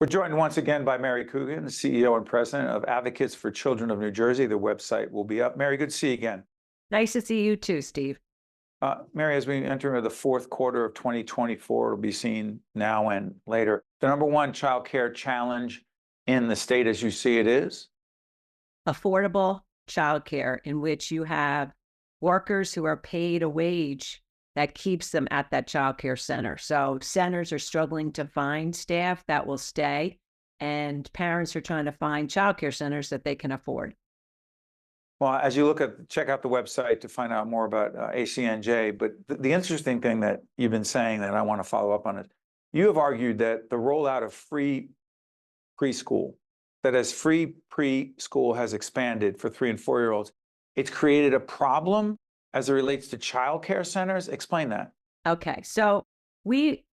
We're joined once again by Mary Coogan, CEO and President of Advocates for Children of New Jersey. The website will be up. Mary, good to see you again. Nice to see you too, Steve. Mary, as we enter into the fourth quarter of 2024, it'll be seen now and later. The number one child care challenge in the state as you see it is? Affordable childcare, in which you have workers who are paid a wage that keeps them at that childcare center. So centers are struggling to find staff that will stay, and parents are trying to find childcare centers that they can afford. Well, as you check out the website to find out more about ACNJ, but the interesting thing that you've been saying that I want to follow up on is, you have argued that the rollout of free preschool, that as free preschool has expanded for 3 and 4-year-olds, it's created a problem as it relates to child care centers. Explain that. Okay, so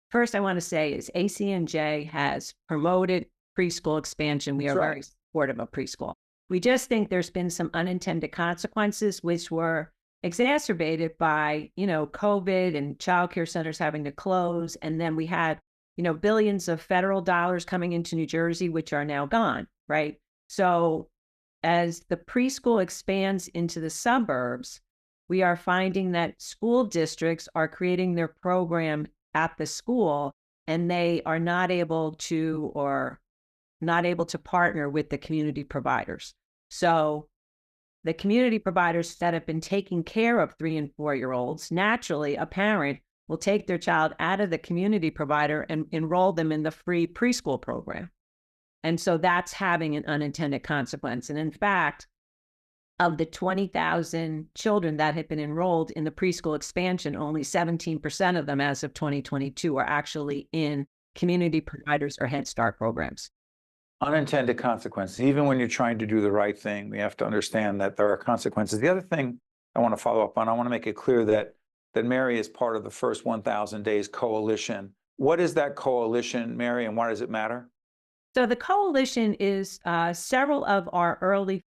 first I want to say is ACNJ has promoted preschool expansion. We are very supportive of preschool. We just think there's been some unintended consequences, which were exacerbated by, COVID and childcare centers having to close. And then we had, billions of federal dollars coming into New Jersey, which are now gone, right? So as the preschool expands into the suburbs, we are finding that school districts are creating their program at the school, and they are not able to partner with the community providers. So the community providers that have been taking care of 3 and 4-year-olds, naturally, a parent will take their child out of the community provider and enroll them in the free preschool program. And so that's having an unintended consequence. And in fact, of the 20,000 children that had been enrolled in the preschool expansion, only 17% of them as of 2022 are actually in community providers or Head Start programs. Unintended consequences. Even when you're trying to do the right thing, we have to understand that there are consequences. The other thing I want to follow up on, I want to make it clear that Mary is part of the First 1,000 Days Coalition. What is that coalition, Mary, and why does it matter? So the coalition is several of our early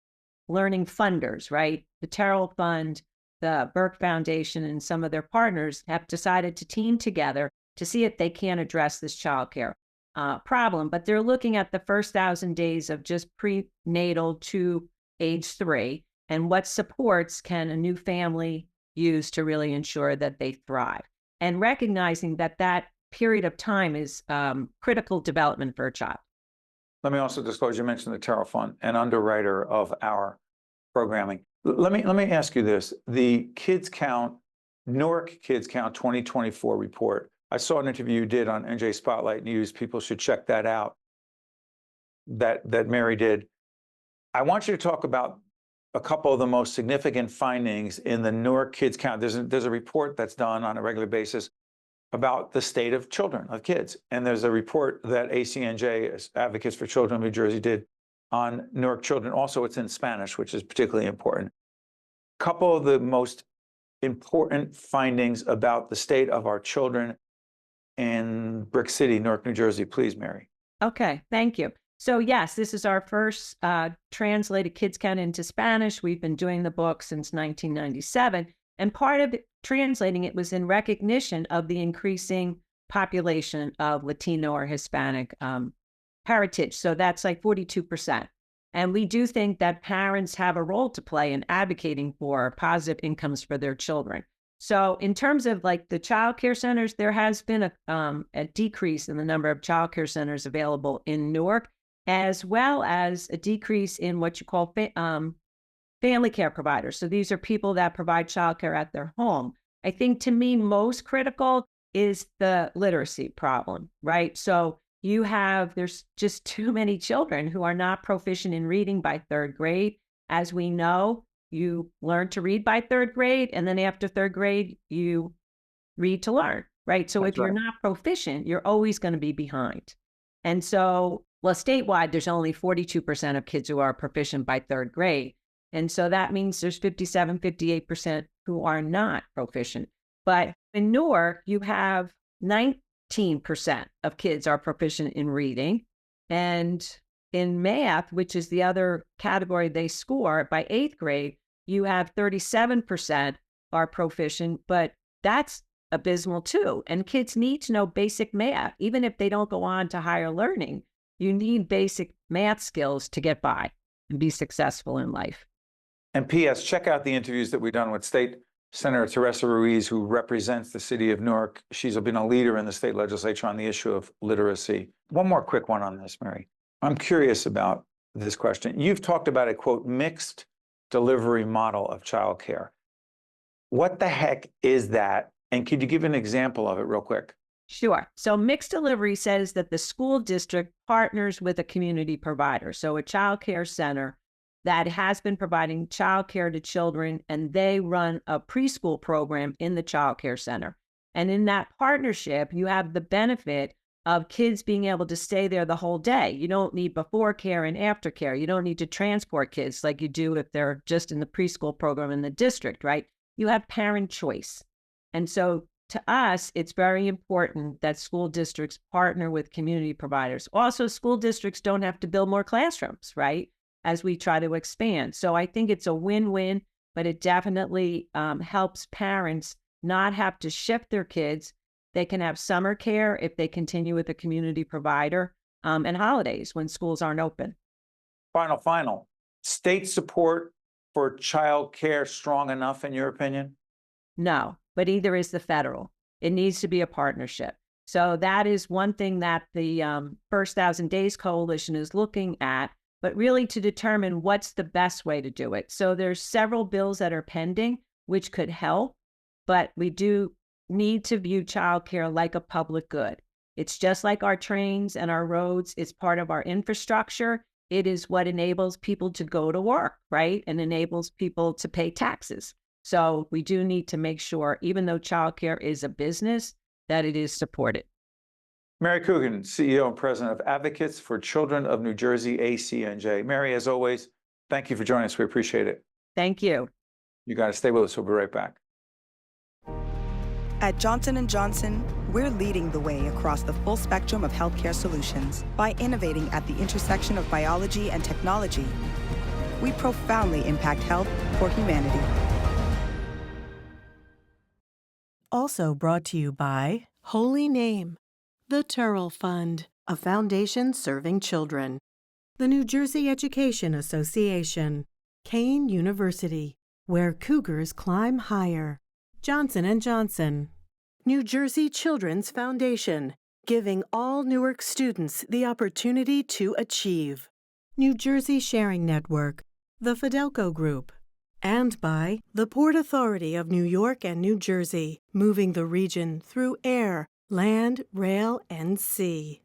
learning funders, right? The Terrell Fund, the Burke Foundation, and some of their partners have decided to team together to see if they can address this childcare problem. But they're looking at the first 1,000 days of just prenatal to age 3 and what supports can a new family use to really ensure that they thrive, and recognizing that that period of time is critical development for a child. Let me also disclose, you mentioned the Terrell Fund, an underwriter of our programming. Let me ask you this. The Kids Count, Newark Kids Count 2024 report, I saw an interview you did on NJ Spotlight News. People should check that out, that Mary did. I want you to talk about a couple of the most significant findings in the Newark Kids Count. There's a report that's done on a regular basis about the state of children, of kids. And there's a report that ACNJ, Advocates for Children of New Jersey, did on Newark children. Also, it's in Spanish, which is particularly important. A couple of the most important findings about the state of our children in Brick City, Newark, New Jersey. Please, Mary. Okay, thank you. So yes, this is our first translated Kids Count into Spanish. We've been doing the book since 1997. And part of translating it was in recognition of the increasing population of Latino or Hispanic heritage. So that's like 42%. And we do think that parents have a role to play in advocating for positive incomes for their children. So in terms of like the child care centers, there has been a decrease in the number of child care centers available in Newark, as well as a decrease in what you call family care providers. So these are people that provide childcare at their home. I think to me, most critical is the literacy problem, right? So there's just too many children who are not proficient in reading by 3rd grade. As we know, you learn to read by 3rd grade, and then after 3rd grade, you read to learn, right? So if you're not proficient, you're always going to be behind. And so, statewide, there's only 42% of kids who are proficient by 3rd grade. And so that means there's 57, 58% who are not proficient. But in Newark, you have 19% of kids are proficient in reading. And in math, which is the other category they score, by 8th grade, you have 37% are proficient, but that's abysmal too. And kids need to know basic math, even if they don't go on to higher learning. You need basic math skills to get by and be successful in life. And P.S., check out the interviews that we've done with State Senator Teresa Ruiz, who represents the city of Newark. She's been a leader in the state legislature on the issue of literacy. One more quick one on this, Mary. I'm curious about this question. You've talked about a, quote, mixed delivery model of childcare. What the heck is that? And could you give an example of it real quick? Sure. So mixed delivery says that the school district partners with a community provider, so a child care center that has been providing childcare to children, and they run a preschool program in the child care center. And in that partnership, you have the benefit of kids being able to stay there the whole day. You don't need before care and after care. You don't need to transport kids like you do if they're just in the preschool program in the district, right? You have parent choice. And so to us, it's very important that school districts partner with community providers. Also, school districts don't have to build more classrooms, right, as we try to expand. So I think it's a win-win, but it definitely helps parents not have to shift their kids. They can have summer care if they continue with a community provider, and holidays when schools aren't open. Final. State support for child care strong enough, in your opinion? No, but either is the federal. It needs to be a partnership. So that is one thing that the First 1,000 Days Coalition is looking at, but really to determine what's the best way to do it. So there's several bills that are pending, which could help, but we do need to view childcare like a public good. It's just like our trains and our roads. It's part of our infrastructure. It is what enables people to go to work, right? And enables people to pay taxes. So we do need to make sure, even though childcare is a business, that it is supported. Mary Coogan, CEO and President of Advocates for Children of New Jersey, ACNJ. Mary, as always, thank you for joining us. We appreciate it. Thank you. You got to stay with us. We'll be right back. At Johnson & Johnson, we're leading the way across the full spectrum of healthcare solutions. By innovating at the intersection of biology and technology, we profoundly impact health for humanity. Also brought to you by Holy Name, the Turrell Fund, a foundation serving children, the New Jersey Education Association, Kane University, where cougars climb higher, Johnson & Johnson, New Jersey Children's Foundation, giving all Newark students the opportunity to achieve, New Jersey Sharing Network, the Fidelco Group, and by the Port Authority of New York and New Jersey, moving the region through air, land, rail, and sea.